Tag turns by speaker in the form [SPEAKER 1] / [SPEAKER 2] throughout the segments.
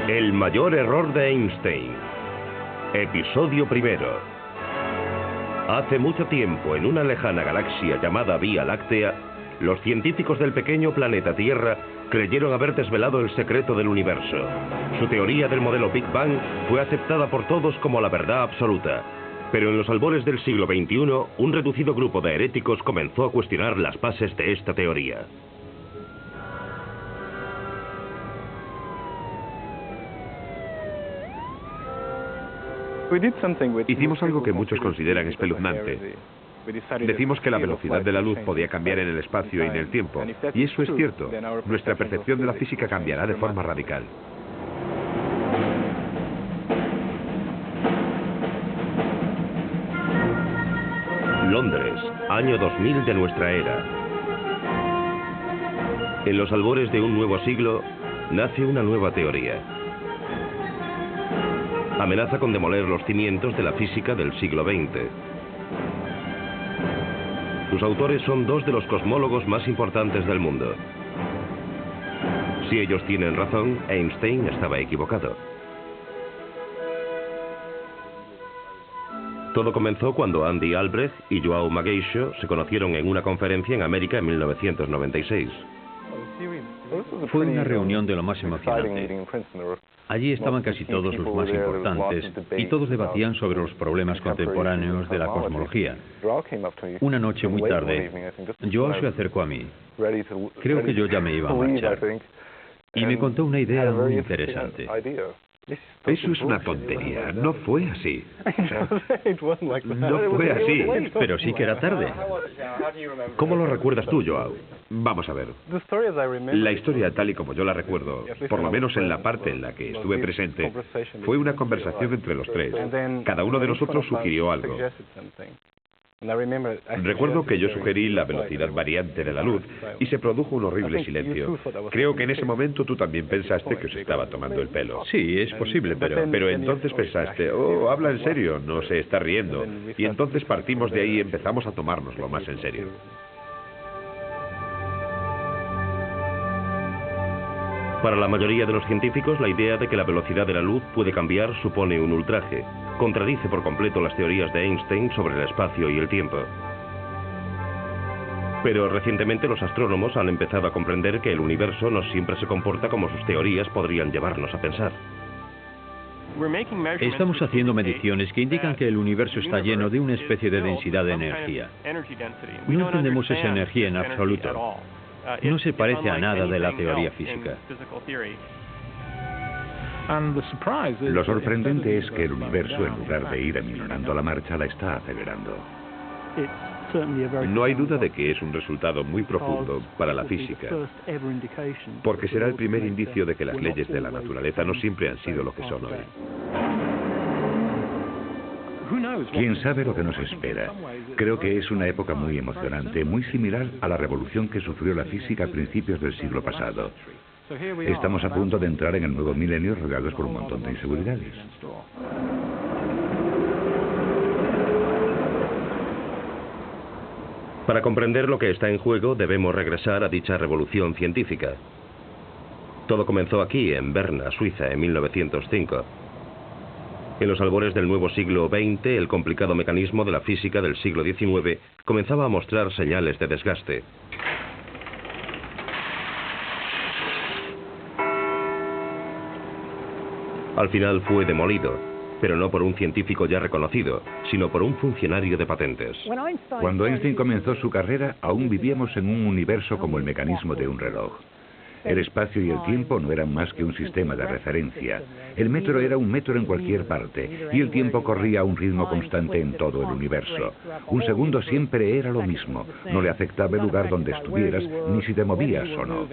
[SPEAKER 1] El mayor error de Einstein. Episodio primero. Hace mucho tiempo, en una lejana galaxia llamada Vía Láctea, los científicos del pequeño planeta Tierra creyeron haber desvelado el secreto del universo. Su teoría del modelo Big Bang fue aceptada por todos como la verdad absoluta. Pero en los albores del siglo XXI, un reducido grupo de heréticos comenzó a cuestionar las bases de esta teoría.
[SPEAKER 2] Hicimos algo que muchos consideran espeluznante. Decimos que la velocidad de la luz podía cambiar en el espacio y en el tiempo. Y eso es cierto. Nuestra percepción de la física cambiará de forma radical.
[SPEAKER 1] Londres, año 2000 de nuestra era. En los albores de un nuevo siglo, nace una nueva teoría. Amenaza con demoler los cimientos de la física del siglo XX. Sus autores son dos de los cosmólogos más importantes del mundo. Si ellos tienen razón, Einstein estaba equivocado. Todo comenzó cuando Andy Albrecht y João Magueixo se conocieron en una conferencia en América en 1996.
[SPEAKER 3] Fue una reunión de lo más emocionante. Allí estaban casi todos los más importantes y todos debatían sobre los problemas contemporáneos de la cosmología. Una noche muy tarde, João se acercó a mí. Creo que yo ya me iba a marchar. Y me contó una idea muy interesante.
[SPEAKER 2] Eso es una tontería. No fue así. No fue así.
[SPEAKER 3] Pero sí que era tarde.
[SPEAKER 1] ¿Cómo lo recuerdas tú, João?
[SPEAKER 2] Vamos a ver. La historia, tal y como yo la recuerdo, por lo menos en la parte en la que estuve presente, fue una conversación entre los tres. Cada uno de nosotros sugirió algo. Recuerdo que yo sugerí la velocidad variante de la luz y se produjo un horrible silencio. Creo que en ese momento tú también pensaste que os estaba tomando el pelo.
[SPEAKER 3] Sí, es posible,
[SPEAKER 2] Pero entonces pensaste, oh, habla en serio, no se está riendo. Y entonces partimos de ahí y empezamos a tomárnoslo más en serio.
[SPEAKER 1] Para la mayoría de los científicos, la idea de que la velocidad de la luz puede cambiar supone un ultraje. Contradice por completo las teorías de Einstein sobre el espacio y el tiempo. Pero recientemente los astrónomos han empezado a comprender que el universo no siempre se comporta como sus teorías podrían llevarnos a pensar.
[SPEAKER 3] Estamos haciendo mediciones que indican que el universo está lleno de una especie de densidad de energía. No entendemos esa energía en absoluto. No se parece a nada de la teoría física.
[SPEAKER 4] Lo sorprendente es que el universo, en lugar de ir aminorando la marcha, la está acelerando.
[SPEAKER 2] No hay duda de que es un resultado muy profundo para la física, porque será el primer indicio de que las leyes de la naturaleza no siempre han sido lo que son hoy.
[SPEAKER 4] ¿Quién sabe lo que nos espera? Creo que es una época muy emocionante, muy similar a la revolución que sufrió la física a principios del siglo pasado. Estamos a punto de entrar en el nuevo milenio rodeados por un montón de inseguridades.
[SPEAKER 1] Para comprender lo que está en juego, debemos regresar a dicha revolución científica. Todo comenzó aquí, en Berna, Suiza, en 1905. En los albores del nuevo siglo XX, el complicado mecanismo de la física del siglo XIX comenzaba a mostrar señales de desgaste. Al final fue demolido, pero no por un científico ya reconocido, sino por un funcionario de patentes.
[SPEAKER 4] Cuando Einstein comenzó su carrera, aún vivíamos en un universo como el mecanismo de un reloj. El espacio y el tiempo no eran más que un sistema de referencia. El metro era un metro en cualquier parte, y el tiempo corría a un ritmo constante en todo el universo. Un segundo siempre era lo mismo. No le afectaba el lugar donde estuvieras, ni si te movías o no.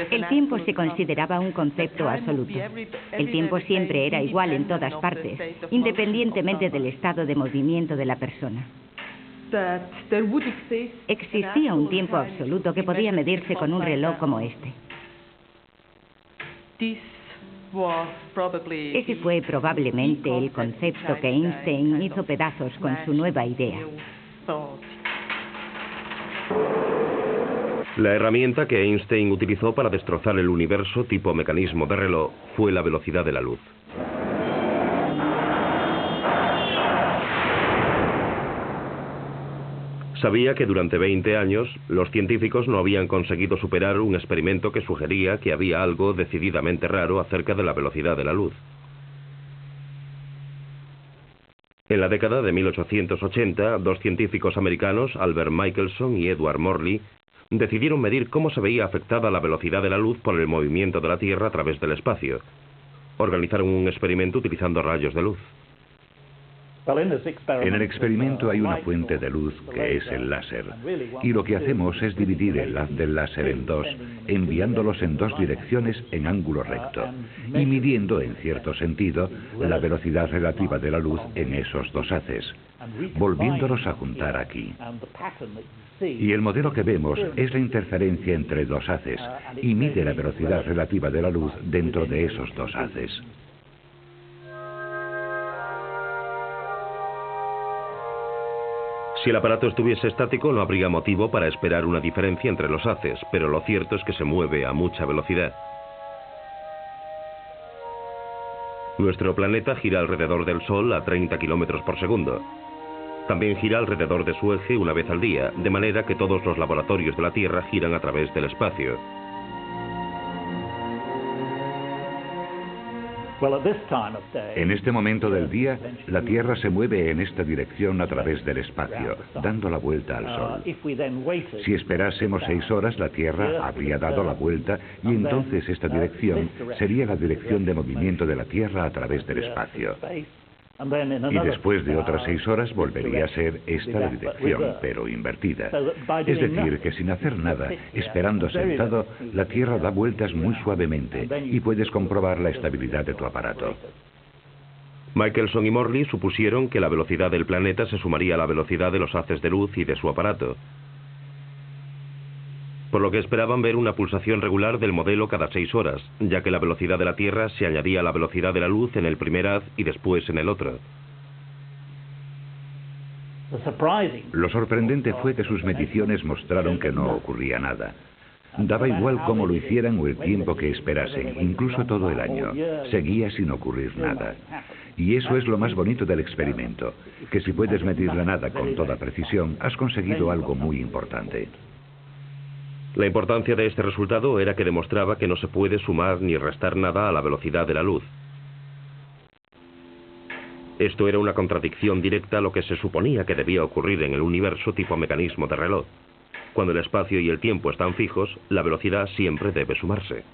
[SPEAKER 5] El tiempo se consideraba un concepto absoluto. El tiempo siempre era igual en todas partes, independientemente del estado de movimiento de la persona. Existía un tiempo absoluto que podía medirse con un reloj como este. Ese fue probablemente el concepto que Einstein hizo pedazos con su nueva idea.
[SPEAKER 1] La herramienta que Einstein utilizó para destrozar el universo tipo mecanismo de reloj fue la velocidad de la luz. Sabía que durante 20 años los científicos no habían conseguido superar un experimento que sugería que había algo decididamente raro acerca de la velocidad de la luz. En la década de 1880, dos científicos americanos, Albert Michelson y Edward Morley, decidieron medir cómo se veía afectada la velocidad de la luz por el movimiento de la Tierra a través del espacio. Organizaron un experimento utilizando rayos de luz.
[SPEAKER 4] En el experimento hay una fuente de luz que es el láser, y lo que hacemos es dividir el haz del láser en dos, enviándolos en dos direcciones en ángulo recto, y midiendo en cierto sentido la velocidad relativa de la luz en esos dos haces, volviéndolos a juntar aquí. Y el modelo que vemos es la interferencia entre dos haces, y mide la velocidad relativa de la luz dentro de esos dos haces.
[SPEAKER 1] Si el aparato estuviese estático, no habría motivo para esperar una diferencia entre los haces, pero lo cierto es que se mueve a mucha velocidad. Nuestro planeta gira alrededor del Sol a 30 kilómetros por segundo. También gira alrededor de su eje una vez al día, de manera que todos los laboratorios de la Tierra giran a través del espacio.
[SPEAKER 4] En este momento del día, la Tierra se mueve en esta dirección a través del espacio, dando la vuelta al Sol. Si esperásemos 6 horas, la Tierra habría dado la vuelta y entonces esta dirección sería la dirección de movimiento de la Tierra a través del espacio. Y después de otras 6 horas volvería a ser esta la dirección, pero invertida. Es decir, que sin hacer nada, esperando sentado, la Tierra da vueltas muy suavemente y puedes comprobar la estabilidad de tu aparato.
[SPEAKER 1] Michelson y Morley supusieron que la velocidad del planeta se sumaría a la velocidad de los haces de luz y de su aparato, por lo que esperaban ver una pulsación regular del modelo cada 6 horas, ya que la velocidad de la Tierra se añadía a la velocidad de la luz en el primer haz y después en el otro.
[SPEAKER 4] Lo sorprendente fue que sus mediciones mostraron que no ocurría nada. Daba igual cómo lo hicieran o el tiempo que esperasen, incluso todo el año. Seguía sin ocurrir nada. Y eso es lo más bonito del experimento, que si puedes medir la nada con toda precisión, has conseguido algo muy importante.
[SPEAKER 1] La importancia de este resultado era que demostraba que no se puede sumar ni restar nada a la velocidad de la luz. Esto era una contradicción directa a lo que se suponía que debía ocurrir en el universo tipo mecanismo de reloj. Cuando el espacio y el tiempo están fijos, la velocidad siempre debe sumarse.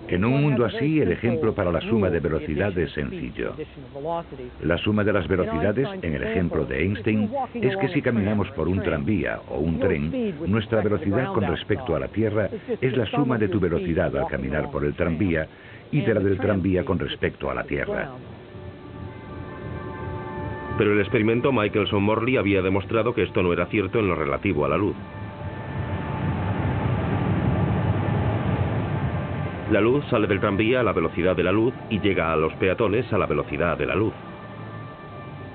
[SPEAKER 4] En un mundo así, el ejemplo para la suma de velocidad es sencillo. La suma de las velocidades, en el ejemplo de Einstein, es que si caminamos por un tranvía o un tren, nuestra velocidad con respecto a la Tierra es la suma de tu velocidad al caminar por el tranvía y de la del tranvía con respecto a la Tierra.
[SPEAKER 1] Pero el experimento Michelson-Morley había demostrado que esto no era cierto en lo relativo a la luz. La luz sale del tranvía a la velocidad de la luz y llega a los peatones a la velocidad de la luz.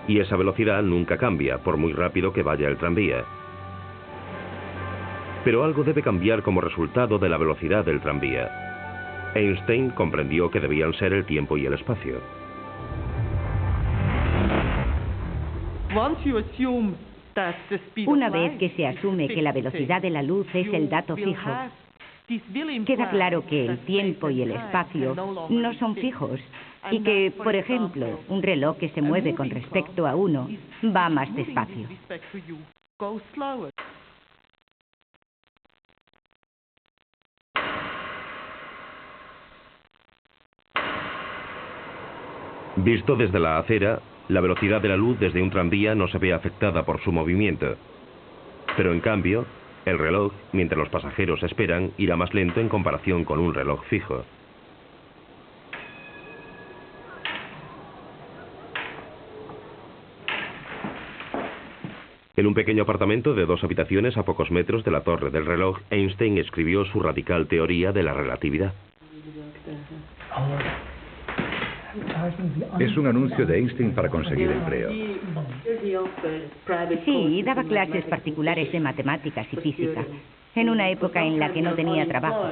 [SPEAKER 1] Y esa velocidad nunca cambia, por muy rápido que vaya el tranvía. Pero algo debe cambiar como resultado de la velocidad del tranvía. Einstein comprendió que debían ser el tiempo y el espacio.
[SPEAKER 5] Una vez que se asume que la velocidad de la luz es el dato fijo, queda claro que el tiempo y el espacio no son fijos y que, por ejemplo, un reloj que se mueve con respecto a uno va más despacio.
[SPEAKER 1] Visto desde la acera, la velocidad de la luz desde un tranvía no se ve afectada por su movimiento. Pero en cambio, el reloj, mientras los pasajeros esperan, irá más lento en comparación con un reloj fijo. En un pequeño apartamento de 2 habitaciones a pocos metros de la torre del reloj, Einstein escribió su radical teoría de la relatividad.
[SPEAKER 4] Es un anuncio de Einstein para conseguir empleo.
[SPEAKER 5] Sí, daba clases particulares de matemáticas y física, en una época en la que no tenía trabajo,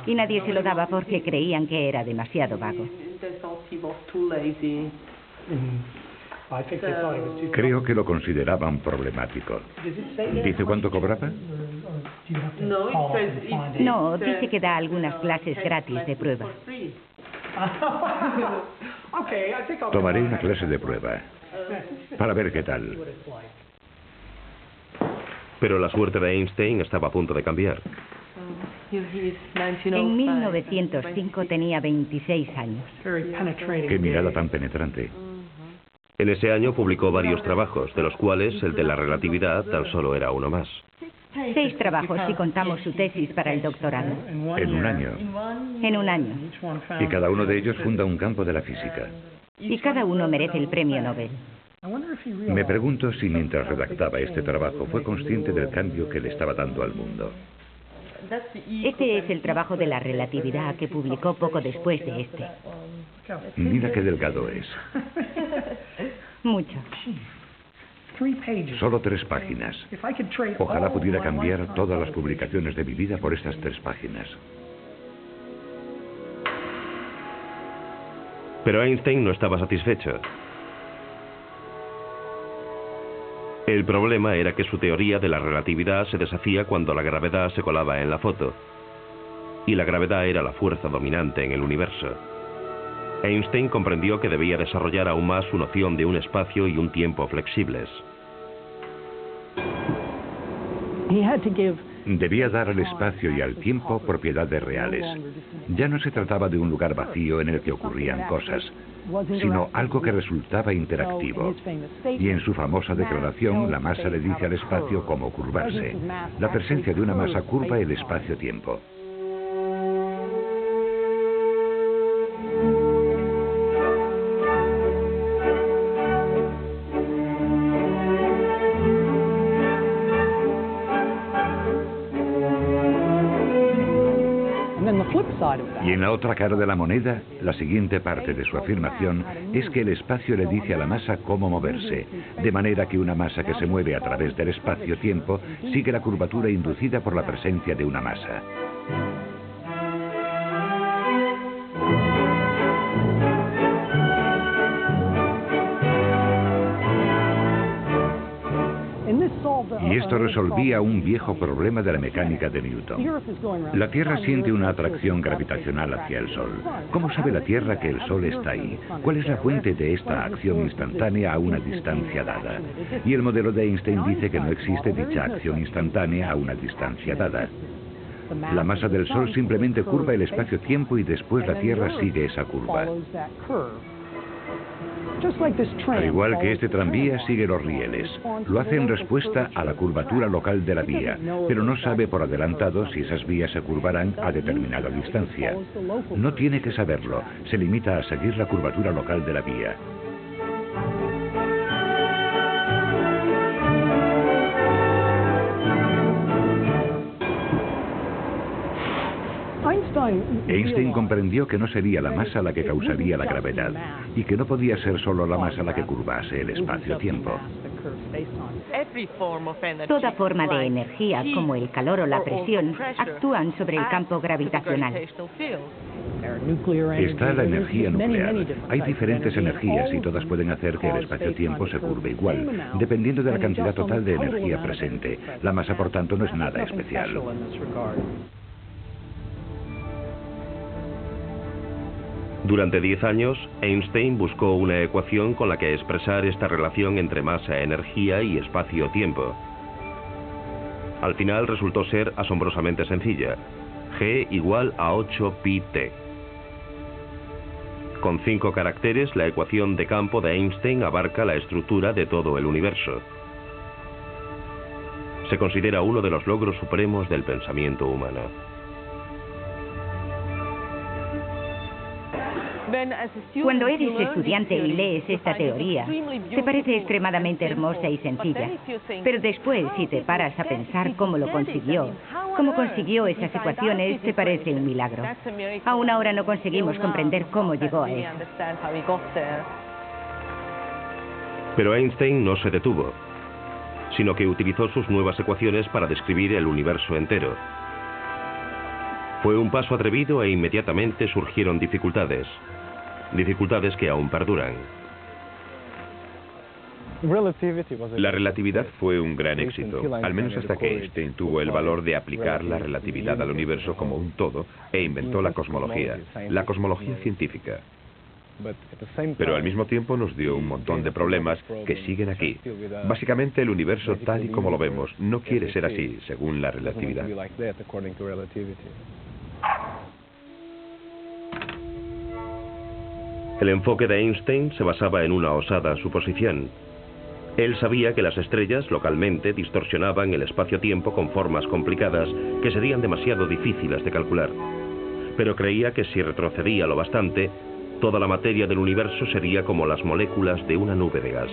[SPEAKER 5] y nadie se lo daba porque creían que era demasiado vago.
[SPEAKER 4] Creo que lo consideraban problemático. ¿Dice cuánto cobraba?
[SPEAKER 5] No, dice que da algunas clases gratis de prueba.
[SPEAKER 4] Tomaré una clase de prueba para ver qué tal.
[SPEAKER 1] Pero la suerte de Einstein estaba a punto de cambiar.
[SPEAKER 5] En 1905 tenía 26 años.
[SPEAKER 4] Qué mirada tan penetrante.
[SPEAKER 1] En ese año publicó varios trabajos, de los cuales el de la relatividad tan solo era uno más.
[SPEAKER 5] 6 trabajos si contamos su tesis para el doctorado.
[SPEAKER 4] En un año.
[SPEAKER 5] En un año.
[SPEAKER 4] Y cada uno de ellos funda un campo de la física.
[SPEAKER 5] Y cada uno merece el premio Nobel.
[SPEAKER 4] Me pregunto si mientras redactaba este trabajo fue consciente del cambio que le estaba dando al mundo.
[SPEAKER 5] Este es el trabajo de la relatividad que publicó poco después de este.
[SPEAKER 4] Mira qué delgado es.
[SPEAKER 5] Mucho.
[SPEAKER 4] Solo 3 páginas. Ojalá pudiera cambiar todas las publicaciones de mi vida por estas 3 páginas.
[SPEAKER 1] Pero Einstein no estaba satisfecho. El problema era que su teoría de la relatividad se deshacía cuando la gravedad se colaba en la foto. Y la gravedad era la fuerza dominante en el universo. Einstein comprendió que debía desarrollar aún más su noción de un espacio y un tiempo flexibles.
[SPEAKER 4] Debía dar al espacio y al tiempo propiedades reales. Ya no se trataba de un lugar vacío en el que ocurrían cosas, sino algo que resultaba interactivo. Y en su famosa declaración, la masa le dice al espacio cómo curvarse. La presencia de una masa curva el espacio-tiempo. Y en la otra cara de la moneda, la siguiente parte de su afirmación es que el espacio le dice a la masa cómo moverse, de manera que una masa que se mueve a través del espacio-tiempo sigue la curvatura inducida por la presencia de una masa. Y esto resolvía un viejo problema de la mecánica de Newton. La Tierra siente una atracción gravitacional hacia el Sol. ¿Cómo sabe la Tierra que el Sol está ahí? ¿Cuál es la fuente de esta acción instantánea a una distancia dada? Y el modelo de Einstein dice que no existe dicha acción instantánea a una distancia dada. La masa del Sol simplemente curva el espacio-tiempo y después la Tierra sigue esa curva. Al igual que este tranvía sigue los rieles. Lo hace en respuesta a la curvatura local de la vía, pero no sabe por adelantado si esas vías se curvarán a determinada distancia. No tiene que saberlo, se limita a seguir la curvatura local de la vía. Einstein comprendió que no sería la masa la que causaría la gravedad y que no podía ser solo la masa la que curvase el espacio-tiempo.
[SPEAKER 5] Toda forma de energía, como el calor o la presión, actúan sobre el campo gravitacional.
[SPEAKER 4] Está la energía nuclear. Hay diferentes energías y todas pueden hacer que el espacio-tiempo se curve igual, dependiendo de la cantidad total de energía presente. La masa, por tanto, no es nada especial.
[SPEAKER 1] Durante 10 años, Einstein buscó una ecuación con la que expresar esta relación entre masa-energía y espacio-tiempo. Al final resultó ser asombrosamente sencilla. G igual a 8πt. Con 5 caracteres, la ecuación de campo de Einstein abarca la estructura de todo el universo. Se considera uno de los logros supremos del pensamiento humano.
[SPEAKER 5] Cuando eres estudiante y lees esta teoría, te parece extremadamente hermosa y sencilla. Pero después, si te paras a pensar cómo lo consiguió, cómo consiguió esas ecuaciones, te parece un milagro. Aún ahora no conseguimos comprender cómo llegó a eso.
[SPEAKER 1] Pero Einstein no se detuvo. sino que utilizó sus nuevas ecuaciones para describir el universo entero. Fue un paso atrevido e inmediatamente surgieron dificultades que aún perduran.
[SPEAKER 2] La relatividad fue un gran éxito, al menos hasta que Einstein tuvo el valor de aplicar la relatividad al universo como un todo e inventó la cosmología científica. Pero al mismo tiempo nos dio un montón de problemas que siguen aquí. Básicamente el universo tal y como lo vemos no quiere ser así, según la relatividad.
[SPEAKER 1] El enfoque de Einstein se basaba en una osada suposición. Él sabía que las estrellas localmente distorsionaban el espacio-tiempo con formas complicadas que serían demasiado difíciles de calcular. Pero creía que si retrocedía lo bastante, toda la materia del universo sería como las moléculas de una nube de gas.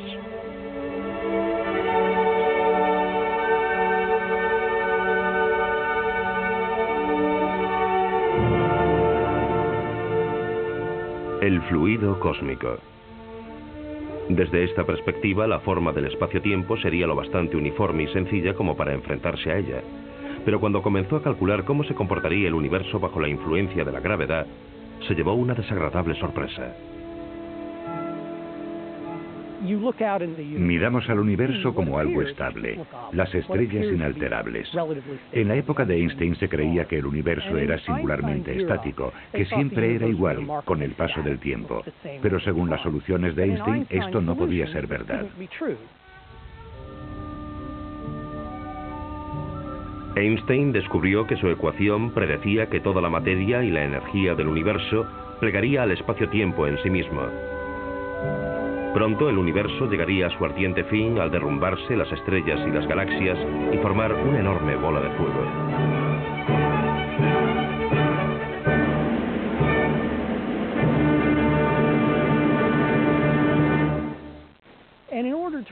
[SPEAKER 1] El fluido cósmico. Desde esta perspectiva, la forma del espacio-tiempo sería lo bastante uniforme y sencilla como para enfrentarse a ella. Pero cuando comenzó a calcular cómo se comportaría el universo bajo la influencia de la gravedad, se llevó una desagradable sorpresa.
[SPEAKER 4] Miramos al universo como algo estable, las estrellas inalterables. En la época de Einstein se creía que el universo era singularmente estático, que siempre era igual con el paso del tiempo. Pero según las soluciones de Einstein, esto no podía ser verdad.
[SPEAKER 1] Einstein descubrió que su ecuación predecía que toda la materia y la energía del universo plegaría al espacio-tiempo en sí mismo. Pronto el universo llegaría a su ardiente fin al derrumbarse las estrellas y las galaxias y formar una enorme bola de fuego.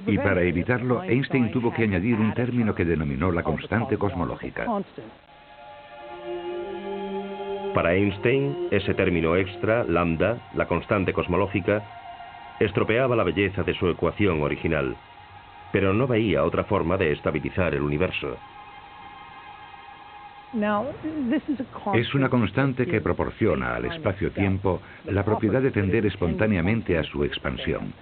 [SPEAKER 4] Y para evitarlo, Einstein tuvo que añadir un término que denominó la constante cosmológica.
[SPEAKER 1] Para Einstein, ese término extra, lambda, la constante cosmológica, estropeaba la belleza de su ecuación original, pero no veía otra forma de estabilizar el universo.
[SPEAKER 4] Es una constante que proporciona al espacio-tiempo la propiedad de tender espontáneamente a su expansión.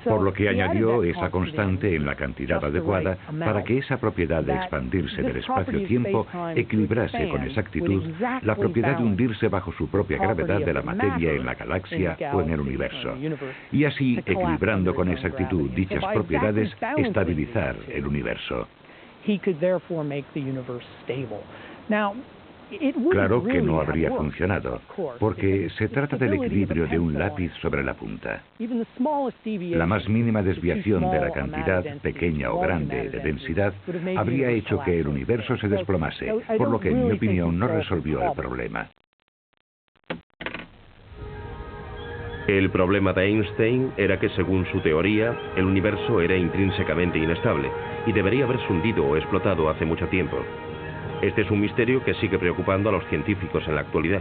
[SPEAKER 4] Por lo que añadió esa constante en la cantidad adecuada para que esa propiedad de expandirse del espacio-tiempo equilibrase con exactitud la propiedad de hundirse bajo su propia gravedad de la materia en la galaxia o en el universo. Y así, equilibrando con exactitud dichas propiedades, estabilizar el universo. Claro que no habría funcionado, porque se trata del equilibrio de un lápiz sobre la punta. La más mínima desviación de la cantidad, pequeña o grande, de densidad, habría hecho que el universo se desplomase, por lo que, en mi opinión, no resolvió el problema.
[SPEAKER 1] El problema de Einstein era que, según su teoría, el universo era intrínsecamente inestable y debería haberse hundido o explotado hace mucho tiempo. Este es un misterio que sigue preocupando a los científicos en la actualidad.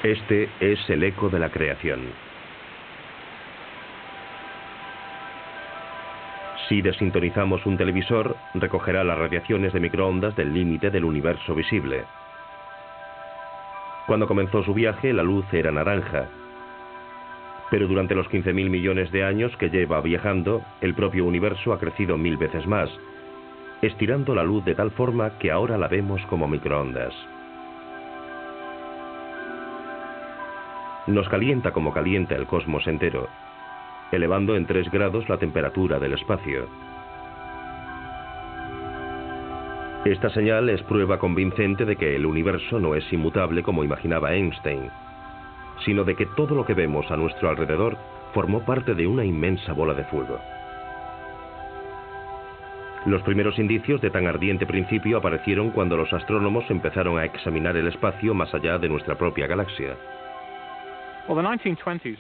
[SPEAKER 1] Este es el eco de la creación. Si desintonizamos un televisor, recogerá las radiaciones de microondas del límite del universo visible. Cuando comenzó su viaje, la luz era naranja. Pero durante los 15.000 millones de años que lleva viajando, el propio universo ha crecido 1000 veces más, estirando la luz de tal forma que ahora la vemos como microondas. Nos calienta como calienta el cosmos entero, elevando en 3 grados la temperatura del espacio. Esta señal es prueba convincente de que el universo no es inmutable como imaginaba Einstein, sino de que todo lo que vemos a nuestro alrededor formó parte de una inmensa bola de fuego. Los primeros indicios de tan ardiente principio aparecieron cuando los astrónomos empezaron a examinar el espacio más allá de nuestra propia galaxia.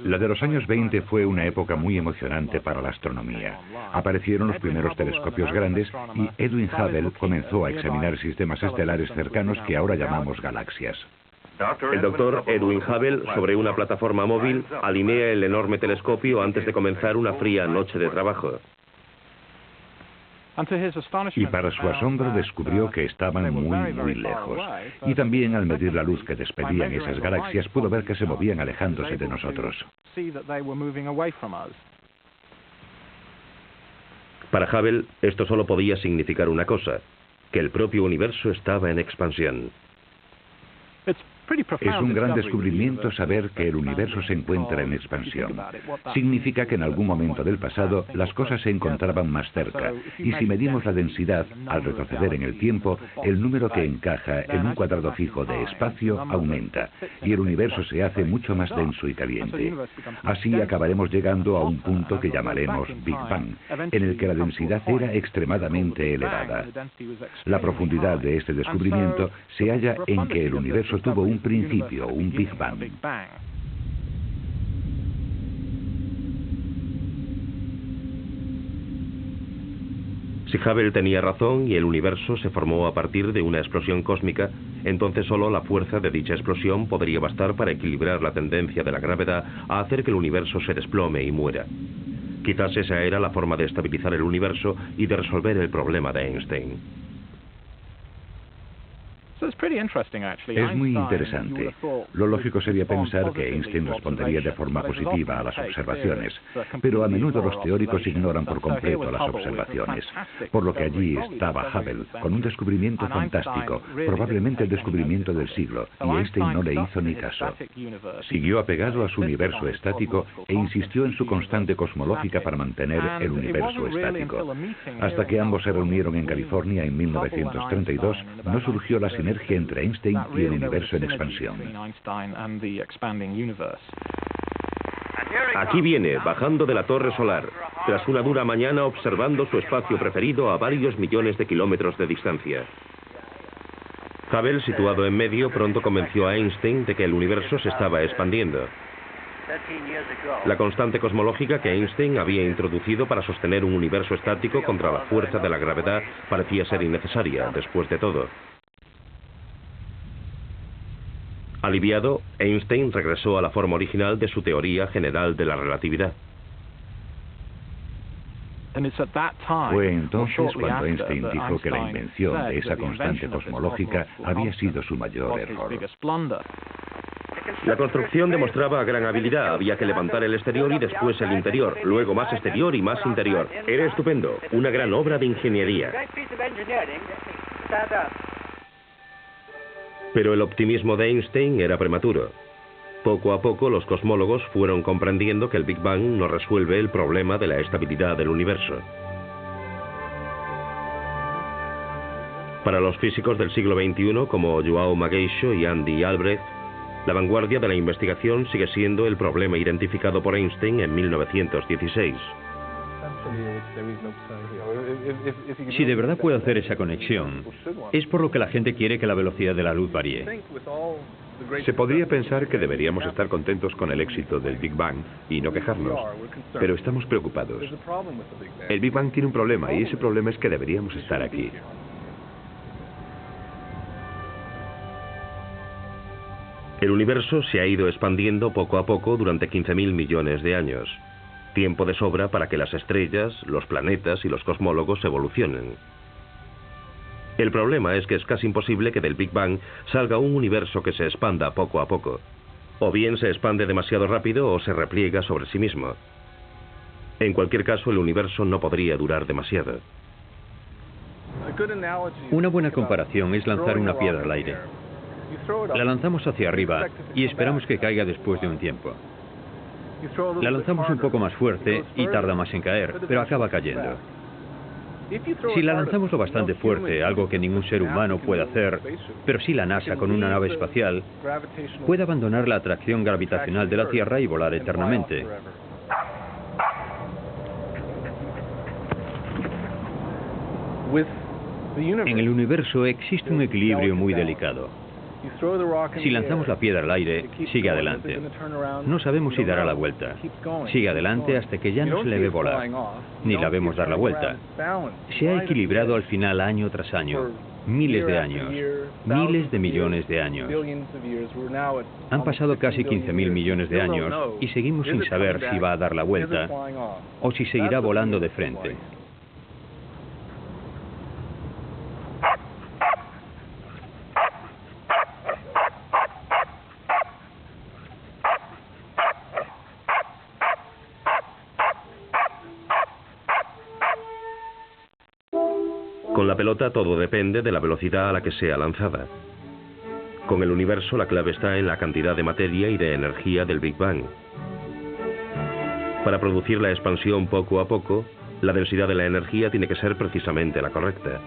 [SPEAKER 4] La de los años 20 fue una época muy emocionante para la astronomía. Aparecieron los primeros telescopios grandes y Edwin Hubble comenzó a examinar sistemas estelares cercanos que ahora llamamos galaxias.
[SPEAKER 1] El doctor Edwin Hubble, sobre una plataforma móvil, alinea el enorme telescopio antes de comenzar una fría noche de trabajo.
[SPEAKER 4] Y para su asombro descubrió que estaban muy lejos. Y también al medir la luz que despedían esas galaxias pudo ver que se movían alejándose de nosotros.
[SPEAKER 1] Para Hubble, esto solo podía significar una cosa, que el propio universo estaba en expansión.
[SPEAKER 4] Es un gran descubrimiento saber que el universo se encuentra en expansión. Significa que en algún momento del pasado las cosas se encontraban más cerca, y si medimos la densidad, al retroceder en el tiempo, el número que encaja en un cuadrado fijo de espacio aumenta, y el universo se hace mucho más denso y caliente. Así acabaremos llegando a un punto que llamaremos Big Bang, en el que la densidad era extremadamente elevada. La profundidad de este descubrimiento se halla en que el universo tuvo un principio, un Big Bang.
[SPEAKER 1] Si Hubble tenía razón y el universo se formó a partir de una explosión cósmica, entonces solo la fuerza de dicha explosión podría bastar para equilibrar la tendencia de la gravedad a hacer que el universo se desplome y muera. Quizás esa era la forma de estabilizar el universo y de resolver el problema de Einstein.
[SPEAKER 4] Es muy interesante. Lo lógico sería pensar que Einstein respondería de forma positiva a las observaciones, pero a menudo los teóricos ignoran por completo las observaciones, por lo que allí estaba Hubble, con un descubrimiento fantástico, probablemente el descubrimiento del siglo, y Einstein no le hizo ni caso. Siguió apegado a su universo estático e insistió en su constante cosmológica para mantener el universo estático. Hasta que ambos se reunieron en California en 1932, no surgió la sinergia entre Einstein y el universo en expansión.
[SPEAKER 1] Aquí viene, bajando de la torre solar, tras una dura mañana observando su espacio preferido a varios millones de kilómetros de distancia. Hubble, situado en medio, pronto convenció a Einstein de que el universo se estaba expandiendo. La constante cosmológica que Einstein había introducido para sostener un universo estático contra la fuerza de la gravedad parecía ser innecesaria, después de todo. Aliviado, Einstein regresó a la forma original de su teoría general de la relatividad.
[SPEAKER 4] Fue entonces cuando Einstein dijo que la invención de esa constante cosmológica había sido su mayor error.
[SPEAKER 1] La construcción demostraba gran habilidad. Había que levantar el exterior y después el interior, luego más exterior y más interior. Era estupendo, una gran obra de ingeniería. Pero el optimismo de Einstein era prematuro. Poco a poco los cosmólogos fueron comprendiendo que el Big Bang no resuelve el problema de la estabilidad del universo. Para los físicos del siglo XXI como João Magueixo y Andy Albrecht, la vanguardia de la investigación sigue siendo el problema identificado por Einstein en 1916.
[SPEAKER 3] Si de verdad puede hacer esa conexión, es por lo que la gente quiere que la velocidad de la luz varíe.
[SPEAKER 2] Se podría pensar que deberíamos estar contentos con el éxito del Big Bang y no quejarnos, pero estamos preocupados. El Big Bang tiene un problema y ese problema es que deberíamos estar aquí.
[SPEAKER 1] El universo se ha ido expandiendo poco a poco durante 15.000 millones de años. Tiempo de sobra para que las estrellas, los planetas y los cosmólogos evolucionen. El problema es que es casi imposible que del Big Bang salga un universo que se expanda poco a poco. O bien se expande demasiado rápido o se repliega sobre sí mismo. En cualquier caso, el universo no podría durar demasiado.
[SPEAKER 3] Una buena comparación es lanzar una piedra al aire. La lanzamos hacia arriba y esperamos que caiga después de un tiempo. La lanzamos un poco más fuerte y tarda más en caer, pero acaba cayendo. Si la lanzamos lo bastante fuerte, algo que ningún ser humano puede hacer, pero sí la NASA con una nave espacial, puede abandonar la atracción gravitacional de la Tierra y volar eternamente. En el universo existe un equilibrio muy delicado. Si lanzamos la piedra al aire, sigue adelante. No sabemos si dará la vuelta. Sigue adelante hasta que ya no se le ve volar, ni la vemos dar la vuelta. Se ha equilibrado al final año tras año, miles de años, miles de millones de años. Han pasado casi 15.000 millones de años y seguimos sin saber si va a dar la vuelta o si seguirá volando de frente.
[SPEAKER 1] Con la pelota todo depende de la velocidad a la que sea lanzada. Con el universo la clave está en la cantidad de materia y de energía del Big Bang. Para producir la expansión poco a poco, la densidad de la energía tiene que ser precisamente la correcta.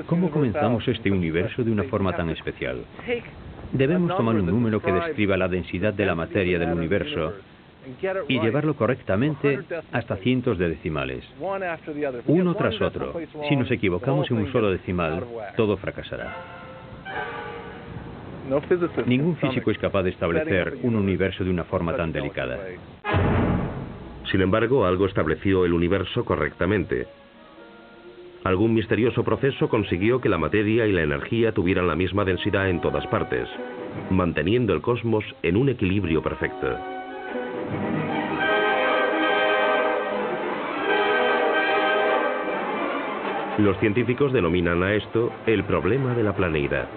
[SPEAKER 3] ¿Cómo comenzamos este universo de una forma tan especial? Debemos tomar un número que describa la densidad de la materia del universo y llevarlo correctamente hasta cientos de decimales, uno tras otro. Si nos equivocamos en un solo decimal, todo fracasará. Ningún físico es capaz de establecer un universo de una forma tan delicada.
[SPEAKER 1] Sin embargo, algo estableció el universo correctamente. Algún misterioso proceso consiguió que la materia y la energía tuvieran la misma densidad en todas partes, manteniendo el cosmos en un equilibrio perfecto. Los científicos denominan a esto el problema de la planeidad.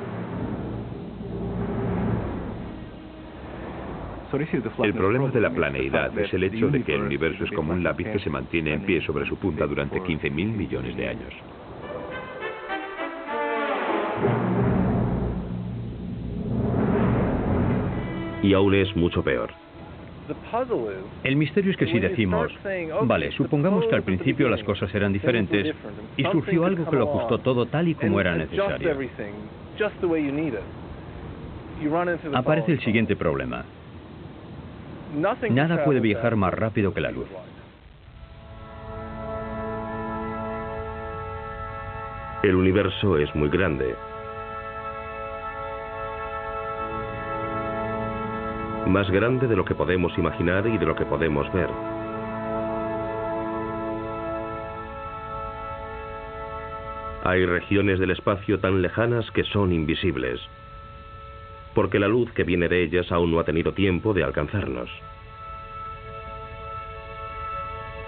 [SPEAKER 2] El problema de la planeidad es el hecho de que el universo es como un lápiz que se mantiene en pie sobre su punta durante 15.000 millones de años.
[SPEAKER 1] Y aún es mucho peor.
[SPEAKER 3] El misterio es que si decimos, vale, supongamos que al principio las cosas eran diferentes y surgió algo que lo ajustó todo tal y como era necesario, aparece el siguiente problema. Nada puede viajar más rápido que la luz.
[SPEAKER 1] El universo es muy grande. Más grande de lo que podemos imaginar y de lo que podemos ver. Hay regiones del espacio tan lejanas que son invisibles, porque la luz que viene de ellas aún no ha tenido tiempo de alcanzarnos.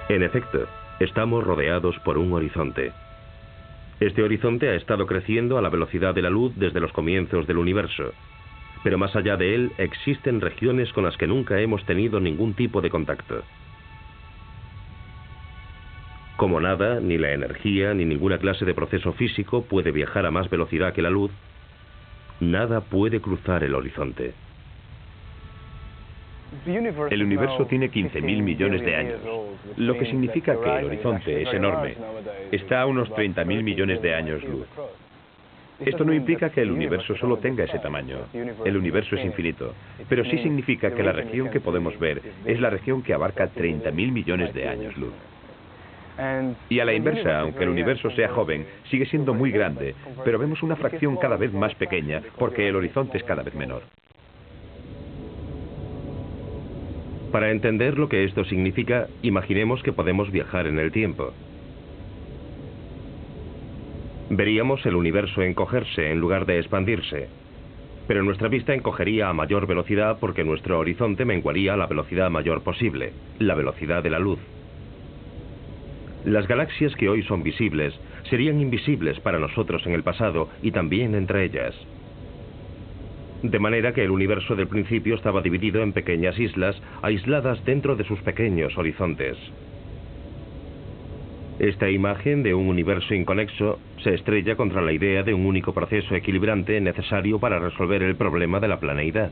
[SPEAKER 1] En efecto, estamos rodeados por un horizonte. Este horizonte ha estado creciendo a la velocidad de la luz desde los comienzos del universo. Pero más allá de él existen regiones con las que nunca hemos tenido ningún tipo de contacto. Como nada, ni la energía, ni ninguna clase de proceso físico puede viajar a más velocidad que la luz, nada puede cruzar el horizonte.
[SPEAKER 2] El universo tiene 15.000 millones de años, lo que significa que el horizonte es enorme. Está a unos 30.000 millones de años luz. Esto no implica que el universo solo tenga ese tamaño. El universo es infinito, pero sí significa que la región que podemos ver es la región que abarca 30.000 millones de años luz. Y a la inversa, aunque el universo sea joven, sigue siendo muy grande, pero vemos una fracción cada vez más pequeña porque el horizonte es cada vez menor.
[SPEAKER 1] Para entender lo que esto significa, imaginemos que podemos viajar en el tiempo. Veríamos el universo encogerse en lugar de expandirse, pero nuestra vista encogería a mayor velocidad porque nuestro horizonte menguaría a la velocidad mayor posible, la velocidad de la luz. Las galaxias que hoy son visibles serían invisibles para nosotros en el pasado y también entre ellas. De manera que el universo del principio estaba dividido en pequeñas islas aisladas dentro de sus pequeños horizontes. Esta imagen de un universo inconexo se estrella contra la idea de un único proceso equilibrante necesario para resolver el problema de la planeidad.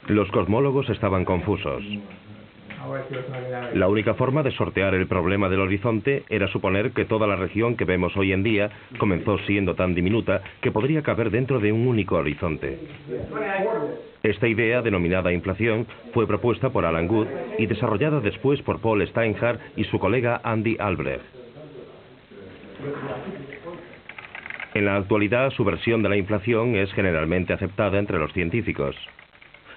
[SPEAKER 1] Los cosmólogos estaban confusos. La única forma de sortear el problema del horizonte era suponer que toda la región que vemos hoy en día comenzó siendo tan diminuta que podría caber dentro de un único horizonte. Esta idea, denominada inflación, fue propuesta por Alan Guth y desarrollada después por Paul Steinhardt y su colega Andy Albrecht. En la actualidad, su versión de la inflación es generalmente aceptada entre los científicos.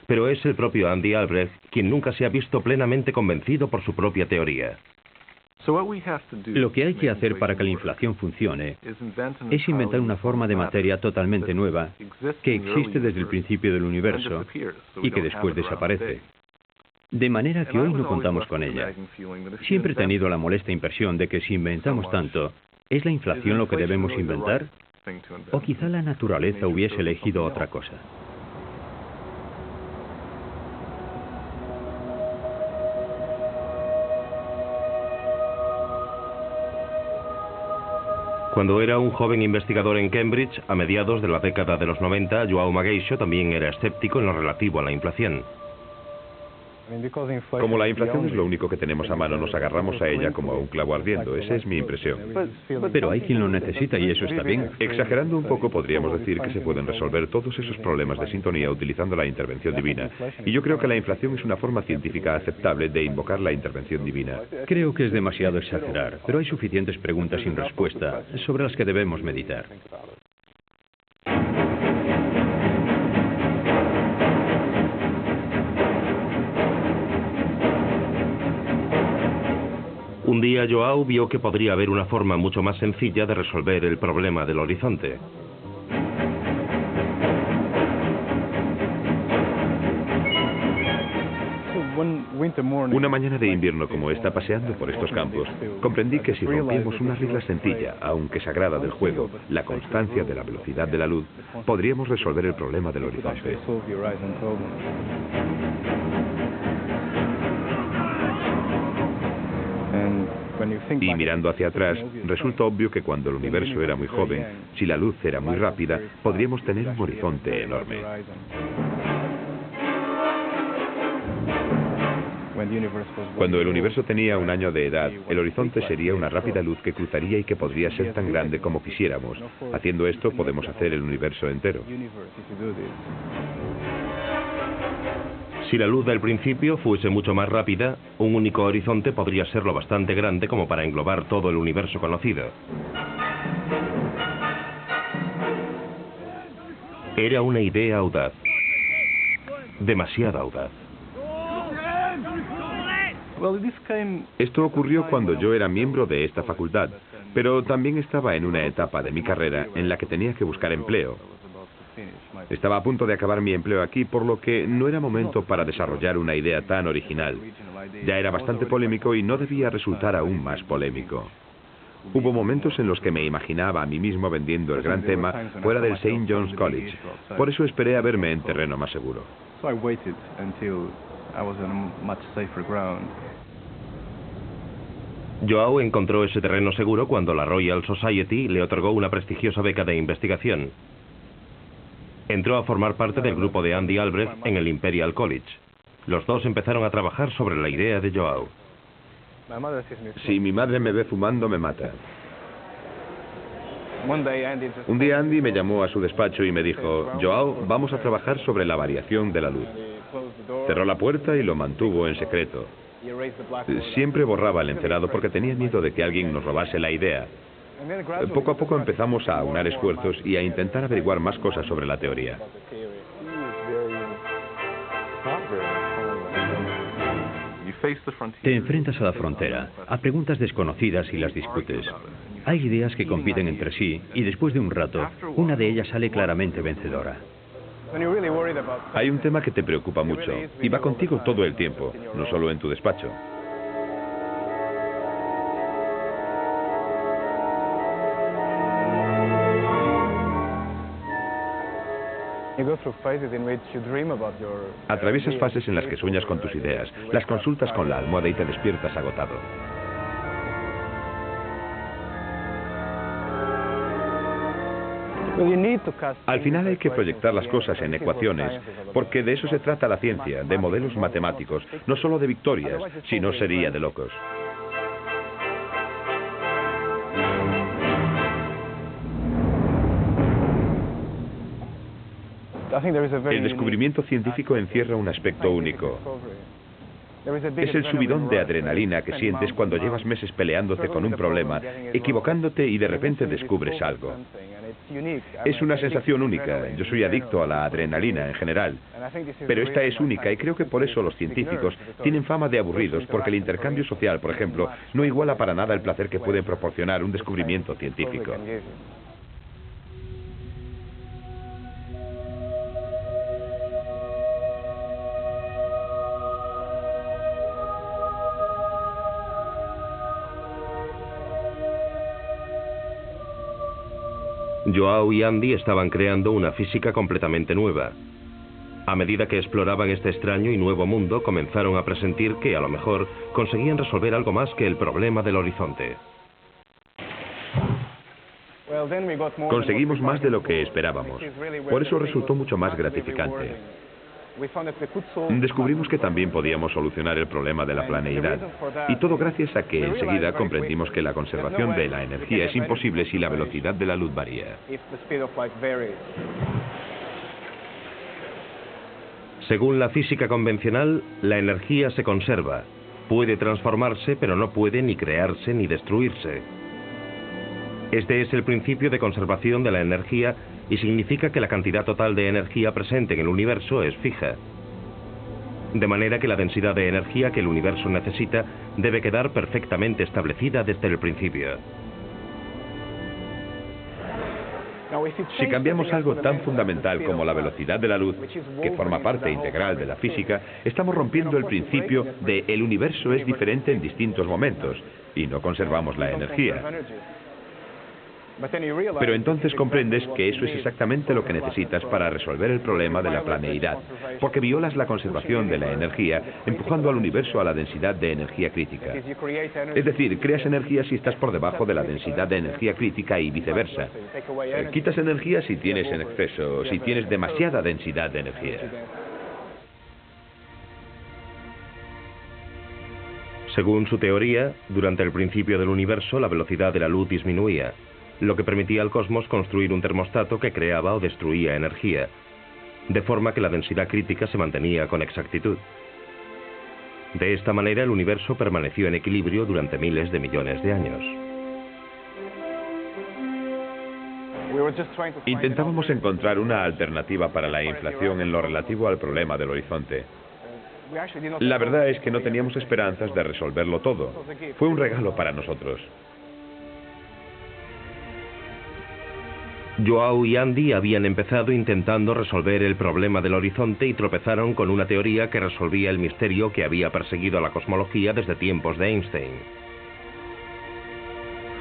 [SPEAKER 1] Pero es el propio Andy Albrecht quien nunca se ha visto plenamente convencido por su propia teoría.
[SPEAKER 3] Lo que hay que hacer para que la inflación funcione es inventar una forma de materia totalmente nueva que existe desde el principio del universo y que después desaparece. De manera que hoy no contamos con ella. Siempre he tenido la molesta impresión de que si inventamos tanto, ¿es la inflación lo que debemos inventar? ¿O quizá la naturaleza hubiese elegido otra cosa?
[SPEAKER 1] Cuando era un joven investigador en Cambridge, a mediados de la década de los 90, João Mageixo también era escéptico en lo relativo a la inflación.
[SPEAKER 2] Como la inflación es lo único que tenemos a mano, nos agarramos a ella como a un clavo ardiendo. Esa es mi impresión.
[SPEAKER 3] Pero hay quien lo necesita y eso está bien.
[SPEAKER 2] Exagerando un poco, podríamos decir que se pueden resolver todos esos problemas de sintonía utilizando la intervención divina. Y yo creo que la inflación es una forma científica aceptable de invocar la intervención divina.
[SPEAKER 3] Creo que es demasiado exagerar, pero hay suficientes preguntas sin respuesta sobre las que debemos meditar.
[SPEAKER 1] Un día João vio que podría haber una forma mucho más sencilla de resolver el problema del horizonte.
[SPEAKER 2] Una mañana de invierno como esta, paseando por estos campos, comprendí que si rompíamos una regla sencilla, aunque sagrada del juego, la constancia de la velocidad de la luz, podríamos resolver el problema del horizonte. Y mirando hacia atrás, resulta obvio que cuando el universo era muy joven, si la luz era muy rápida, podríamos tener un horizonte enorme. Cuando el universo tenía 1 año de edad, el horizonte sería una rápida luz que cruzaría y que podría ser tan grande como quisiéramos. Haciendo esto, podemos hacer el universo entero.
[SPEAKER 1] Si la luz del principio fuese mucho más rápida, un único horizonte podría ser lo bastante grande como para englobar todo el universo conocido. Era una idea audaz. Demasiado audaz.
[SPEAKER 2] Esto ocurrió cuando yo era miembro de esta facultad, pero también estaba en una etapa de mi carrera en la que tenía que buscar empleo. Estaba a punto de acabar mi empleo aquí, por lo que no era momento para desarrollar una idea tan original. Ya era bastante polémico y no debía resultar aún más polémico. Hubo momentos en los que me imaginaba a mí mismo vendiendo el gran tema fuera del St. John's College. Por eso esperé a verme en terreno más seguro.
[SPEAKER 1] João encontró ese terreno seguro cuando la Royal Society le otorgó una prestigiosa beca de investigación. Entró a formar parte del grupo de Andy Albrecht en el Imperial College. Los dos empezaron a trabajar sobre la idea de João.
[SPEAKER 2] Si mi madre me ve fumando, me mata. Un día Andy me llamó a su despacho y me dijo: João, vamos a trabajar sobre la variación de la luz. Cerró la puerta y lo mantuvo en secreto. Siempre borraba el encerado porque tenía miedo de que alguien nos robase la idea. Poco a poco empezamos a aunar esfuerzos y a intentar averiguar más cosas sobre la teoría.
[SPEAKER 3] Te enfrentas a la frontera, a preguntas desconocidas y las discutes. Hay ideas que compiten entre sí y después de un rato, una de ellas sale claramente vencedora.
[SPEAKER 2] Hay un tema que te preocupa mucho y va contigo todo el tiempo, no solo en tu despacho. Atraviesas fases en las que sueñas con tus ideas, las consultas con la almohada y te despiertas agotado. Al final hay que proyectar las cosas en ecuaciones, porque de eso se trata la ciencia, de modelos matemáticos, no solo de victorias, si no sería de locos. El descubrimiento científico encierra un aspecto único. Es el subidón de adrenalina que sientes cuando llevas meses peleándote con un problema, equivocándote y de repente descubres algo. Es una sensación única. Yo soy adicto a la adrenalina en general. Pero esta es única y creo que por eso los científicos tienen fama de aburridos, porque el intercambio social, por ejemplo, no iguala para nada el placer que puede proporcionar un descubrimiento científico.
[SPEAKER 1] Joao y Andy estaban creando una física completamente nueva. A medida que exploraban este extraño y nuevo mundo, comenzaron a presentir que, a lo mejor, conseguían resolver algo más que el problema del horizonte.
[SPEAKER 2] Conseguimos más de lo que esperábamos. Por eso resultó mucho más gratificante. Descubrimos que también podíamos solucionar el problema de la planeidad. Y todo gracias a que enseguida comprendimos que la conservación de la energía es imposible si la velocidad de la luz varía.
[SPEAKER 1] Según la física convencional, la energía se conserva. Puede transformarse, pero no puede ni crearse ni destruirse. Este es el principio de conservación de la energía y significa que la cantidad total de energía presente en el universo es fija. De manera que la densidad de energía que el universo necesita debe quedar perfectamente establecida desde el principio.
[SPEAKER 2] Si cambiamos algo tan fundamental como la velocidad de la luz, que forma parte integral de la física, estamos rompiendo el principio de el universo es diferente en distintos momentos y no conservamos la energía. Pero entonces comprendes que eso es exactamente lo que necesitas para resolver el problema de la planeidad, porque violas la conservación de la energía, empujando al universo a la densidad de energía crítica. Es decir, creas energía si estás por debajo de la densidad de energía crítica y viceversa. Quitas energía si tienes en exceso, si tienes demasiada densidad de energía.
[SPEAKER 1] Según su teoría, durante el principio del universo la velocidad de la luz disminuía, lo que permitía al cosmos construir un termostato que creaba o destruía energía, de forma que la densidad crítica se mantenía con exactitud. De esta manera el universo permaneció en equilibrio durante miles de millones de años.
[SPEAKER 2] Intentábamos encontrar una alternativa para la inflación en lo relativo al problema del horizonte. La verdad es que no teníamos esperanzas de resolverlo todo. Fue un regalo para nosotros.
[SPEAKER 1] Joao y Andy habían empezado intentando resolver el problema del horizonte y tropezaron con una teoría que resolvía el misterio que había perseguido a la cosmología desde tiempos de Einstein.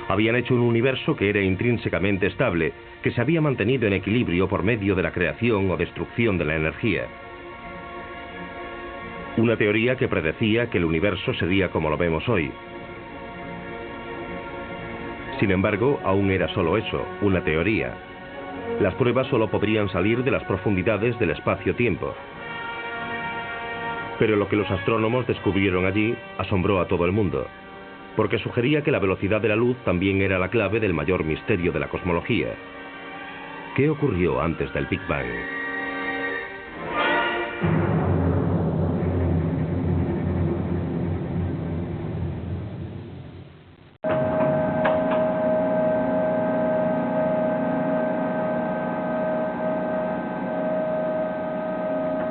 [SPEAKER 1] Habían hecho un universo que era intrínsecamente estable, que se había mantenido en equilibrio por medio de la creación o destrucción de la energía. Una teoría que predecía que el universo sería como lo vemos hoy. Sin embargo, aún era solo eso, una teoría. Las pruebas solo podrían salir de las profundidades del espacio-tiempo. Pero lo que los astrónomos descubrieron allí asombró a todo el mundo, porque sugería que la velocidad de la luz también era la clave del mayor misterio de la cosmología. ¿Qué ocurrió antes del Big Bang?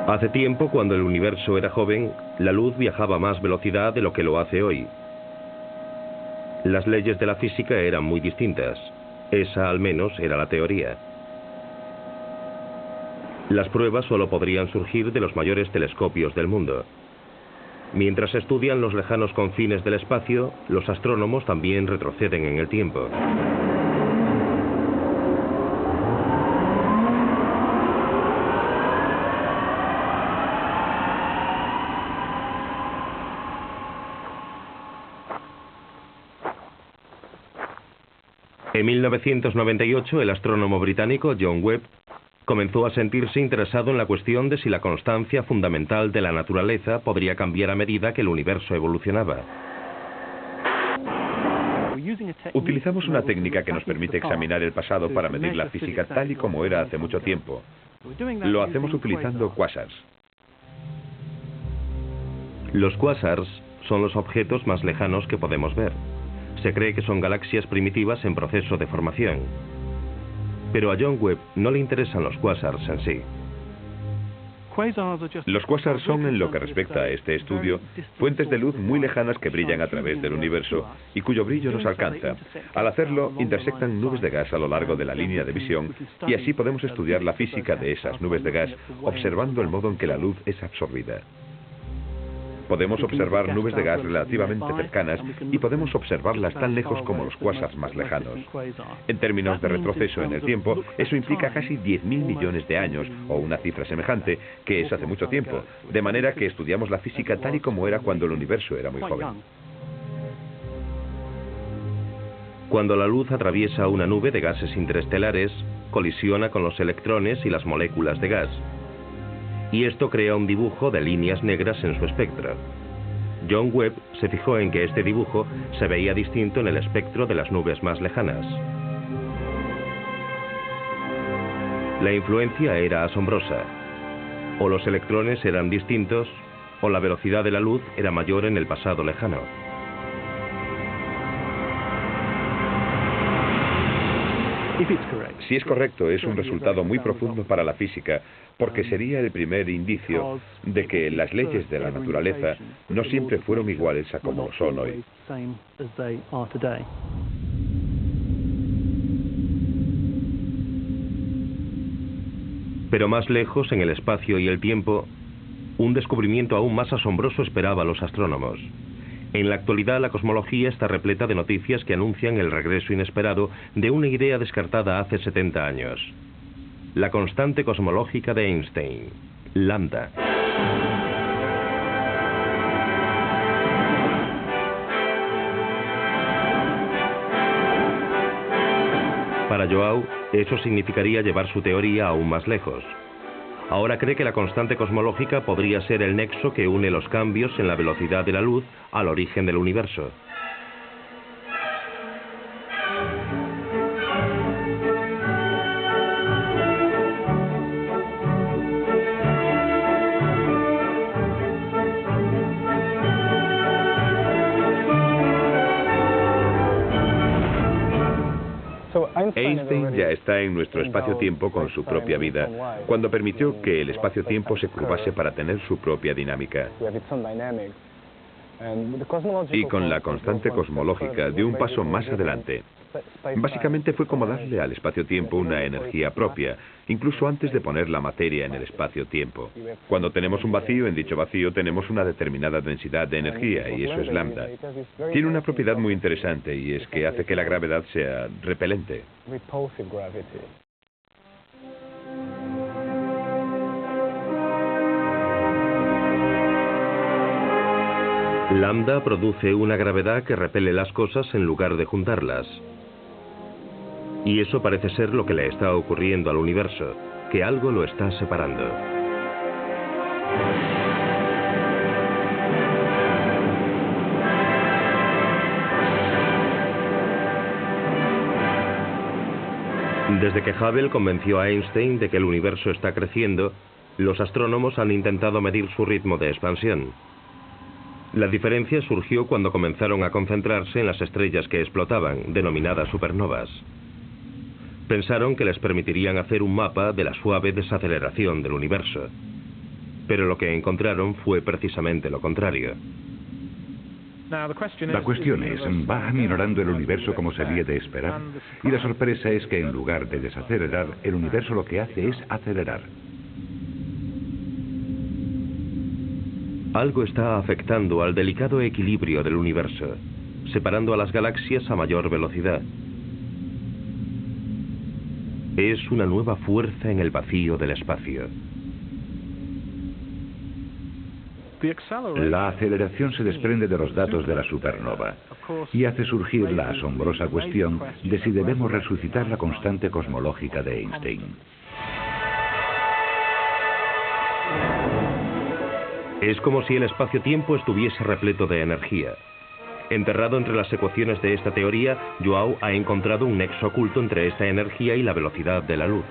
[SPEAKER 1] Hace tiempo, cuando el universo era joven, la luz viajaba a más velocidad de lo que lo hace hoy. Las leyes de la física eran muy distintas. Esa, al menos, era la teoría. Las pruebas solo podrían surgir de los mayores telescopios del mundo. Mientras estudian los lejanos confines del espacio, los astrónomos también retroceden en el tiempo. En 1998, el astrónomo británico John Webb comenzó a sentirse interesado en la cuestión de si la constancia fundamental de la naturaleza podría cambiar a medida que el universo evolucionaba.
[SPEAKER 2] Utilizamos una técnica que nos permite examinar el pasado para medir la física tal y como era hace mucho tiempo. Lo hacemos utilizando quasars.
[SPEAKER 1] Los quasars son los objetos más lejanos que podemos ver. Se cree que son galaxias primitivas en proceso de formación. Pero a John Webb no le interesan los quasars en sí.
[SPEAKER 2] Los quasars son, en lo que respecta a este estudio, fuentes de luz muy lejanas que brillan a través del universo y cuyo brillo nos alcanza. Al hacerlo, intersectan nubes de gas a lo largo de la línea de visión y así podemos estudiar la física de esas nubes de gas observando el modo en que la luz es absorbida. Podemos observar nubes de gas relativamente cercanas y podemos observarlas tan lejos como los quasars más lejanos. En términos de retroceso en el tiempo, eso implica casi 10.000 millones de años, o una cifra semejante, que es hace mucho tiempo, de manera que estudiamos la física tal y como era cuando el universo era muy joven.
[SPEAKER 1] Cuando la luz atraviesa una nube de gases interestelares, colisiona con los electrones y las moléculas de gas. Y esto crea un dibujo de líneas negras en su espectro. John Webb se fijó en que este dibujo se veía distinto en el espectro de las nubes más lejanas. La influencia era asombrosa. O los electrones eran distintos, o la velocidad de la luz era mayor en el pasado lejano.
[SPEAKER 2] Si es correcto, es un resultado muy profundo para la física, porque sería el primer indicio de que las leyes de la naturaleza no siempre fueron iguales a como lo son hoy.
[SPEAKER 1] Pero más lejos, en el espacio y el tiempo, un descubrimiento aún más asombroso esperaba a los astrónomos. En la actualidad, la cosmología está repleta de noticias que anuncian el regreso inesperado de una idea descartada hace 70 años. La constante cosmológica de Einstein, lambda. Para João, eso significaría llevar su teoría aún más lejos. Ahora cree que la constante cosmológica podría ser el nexo que une los cambios en la velocidad de la luz al origen del universo.
[SPEAKER 2] Einstein ya está en nuestro espacio-tiempo con su propia vida, cuando permitió que el espacio-tiempo se curvase para tener su propia dinámica. Y con la constante cosmológica dio un paso más adelante. Básicamente fue como darle al espacio-tiempo una energía propia, incluso antes de poner la materia en el espacio-tiempo. Cuando tenemos un vacío, en dicho vacío tenemos una determinada densidad de energía, y eso es lambda. Tiene una propiedad muy interesante, y es que hace que la gravedad sea repelente.
[SPEAKER 1] Lambda produce una gravedad que repele las cosas en lugar de juntarlas. Y eso parece ser lo que le está ocurriendo al universo, que algo lo está separando. Desde que Hubble convenció a Einstein de que el universo está creciendo, los astrónomos han intentado medir su ritmo de expansión. La diferencia surgió cuando comenzaron a concentrarse en las estrellas que explotaban, denominadas supernovas. Pensaron que les permitirían hacer un mapa de la suave desaceleración del universo. Pero lo que encontraron fue precisamente lo contrario.
[SPEAKER 4] La cuestión es, ¿va aminorando el universo como se había de esperar? Y la sorpresa es que en lugar de desacelerar, el universo lo que hace es acelerar.
[SPEAKER 1] Algo está afectando al delicado equilibrio del universo, separando a las galaxias a mayor velocidad. Es una nueva fuerza en el vacío del espacio.
[SPEAKER 4] La aceleración se desprende de los datos de la supernova y hace surgir la asombrosa cuestión de si debemos resucitar la constante cosmológica de Einstein.
[SPEAKER 1] Es como si el espacio-tiempo estuviese repleto de energía. Enterrado entre las ecuaciones de esta teoría, João ha encontrado un nexo oculto entre esta energía y la velocidad de la luz.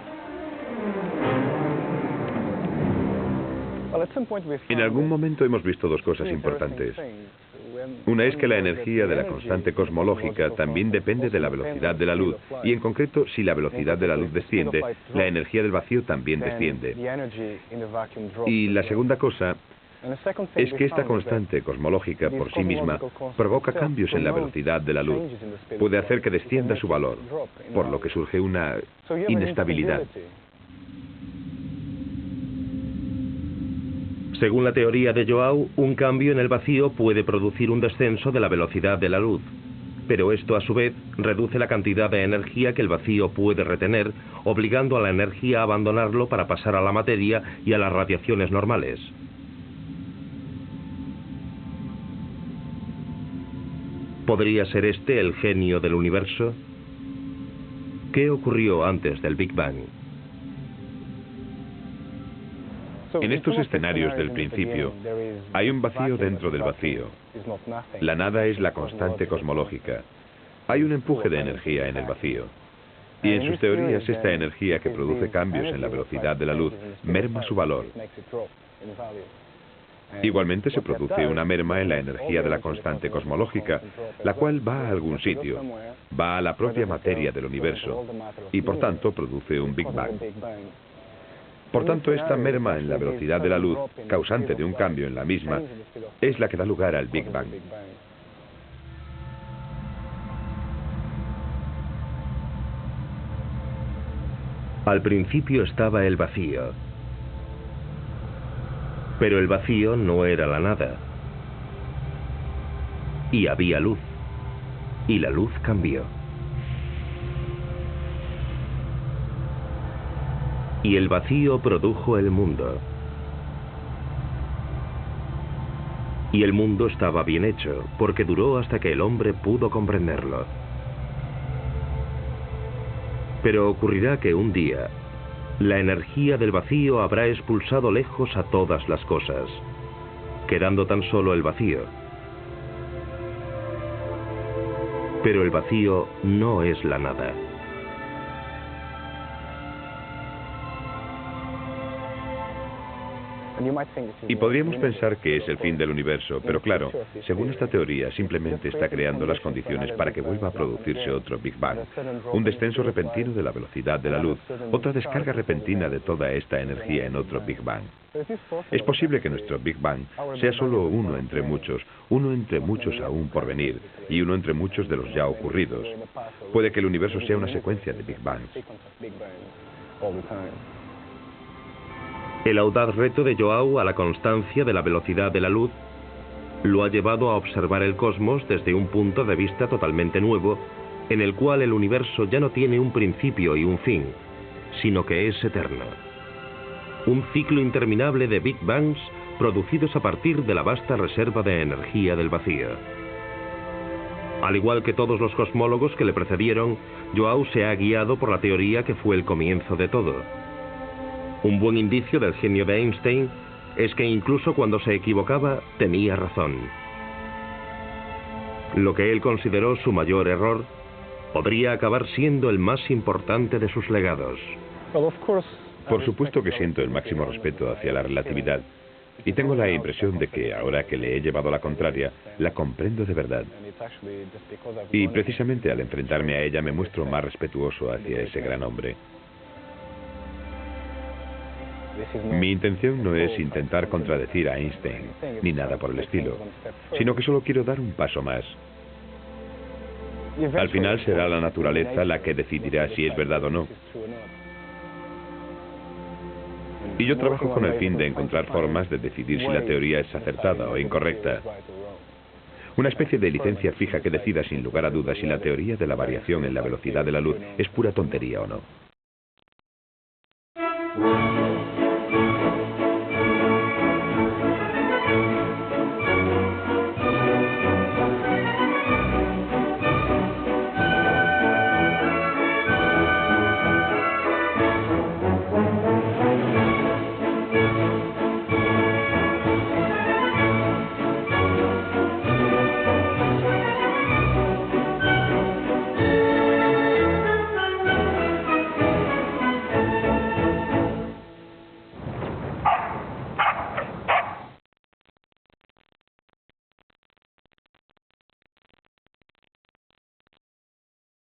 [SPEAKER 2] En algún momento hemos visto dos cosas importantes. Una es que la energía de la constante cosmológica también depende de la velocidad de la luz, y en concreto, si la velocidad de la luz desciende, la energía del vacío también desciende. Y la segunda cosa es que esta constante cosmológica por sí misma provoca cambios en la velocidad de la luz. Puede hacer que descienda su valor, por lo que surge una inestabilidad.
[SPEAKER 1] Según la teoría de Joao, un cambio en el vacío puede producir un descenso de la velocidad de la luz. Pero esto, a su vez, reduce la cantidad de energía que el vacío puede retener, obligando a la energía a abandonarlo para pasar a la materia y a las radiaciones normales. ¿Podría ser este el genio del universo? ¿Qué ocurrió antes del Big Bang?
[SPEAKER 2] En estos escenarios del principio, hay un vacío dentro del vacío. La nada es la constante cosmológica. Hay un empuje de energía en el vacío. Y en sus teorías, esta energía que produce cambios en la velocidad de la luz merma su valor. Igualmente se produce una merma en la energía de la constante cosmológica, la cual va a algún sitio, va a la propia materia del universo, y por tanto produce un Big Bang. Por tanto, esta merma en la velocidad de la luz, causante de un cambio en la misma, es la que da lugar al Big Bang.
[SPEAKER 1] Al principio estaba el vacío. Pero el vacío no era la nada. Y había luz. Y la luz cambió. Y el vacío produjo el mundo. Y el mundo estaba bien hecho, porque duró hasta que el hombre pudo comprenderlo. Pero ocurrirá que un día, la energía del vacío habrá expulsado lejos a todas las cosas, quedando tan solo el vacío. Pero el vacío no es la nada.
[SPEAKER 2] Y podríamos pensar que es el fin del universo, pero claro, según esta teoría, simplemente está creando las condiciones para que vuelva a producirse otro Big Bang, un descenso repentino de la velocidad de la luz, otra descarga repentina de toda esta energía en otro Big Bang. Es posible que nuestro Big Bang sea solo uno entre muchos aún por venir, y uno entre muchos de los ya ocurridos. Puede que el universo sea una secuencia de Big Bangs.
[SPEAKER 1] El audaz reto de Joao a la constancia de la velocidad de la luz lo ha llevado a observar el cosmos desde un punto de vista totalmente nuevo, en el cual el universo ya no tiene un principio y un fin, sino que es eterno. Un ciclo interminable de Big Bangs producidos a partir de la vasta reserva de energía del vacío. Al igual que todos los cosmólogos que le precedieron, Joao se ha guiado por la teoría que fue el comienzo de todo. Un buen indicio del genio de Einstein es que incluso cuando se equivocaba, tenía razón. Lo que él consideró su mayor error podría acabar siendo el más importante de sus legados.
[SPEAKER 2] Por supuesto que siento el máximo respeto hacia la relatividad, y tengo la impresión de que, ahora que le he llevado la contraria, la comprendo de verdad. Y precisamente al enfrentarme a ella me muestro más respetuoso hacia ese gran hombre. Mi intención no es intentar contradecir a Einstein, ni nada por el estilo, sino que solo quiero dar un paso más. Al final será la naturaleza la que decidirá si es verdad o no. Y yo trabajo con el fin de encontrar formas de decidir si la teoría es acertada o incorrecta. Una especie de licencia fija que decida sin lugar a dudas si la teoría de la variación en la velocidad de la luz es pura tontería o no.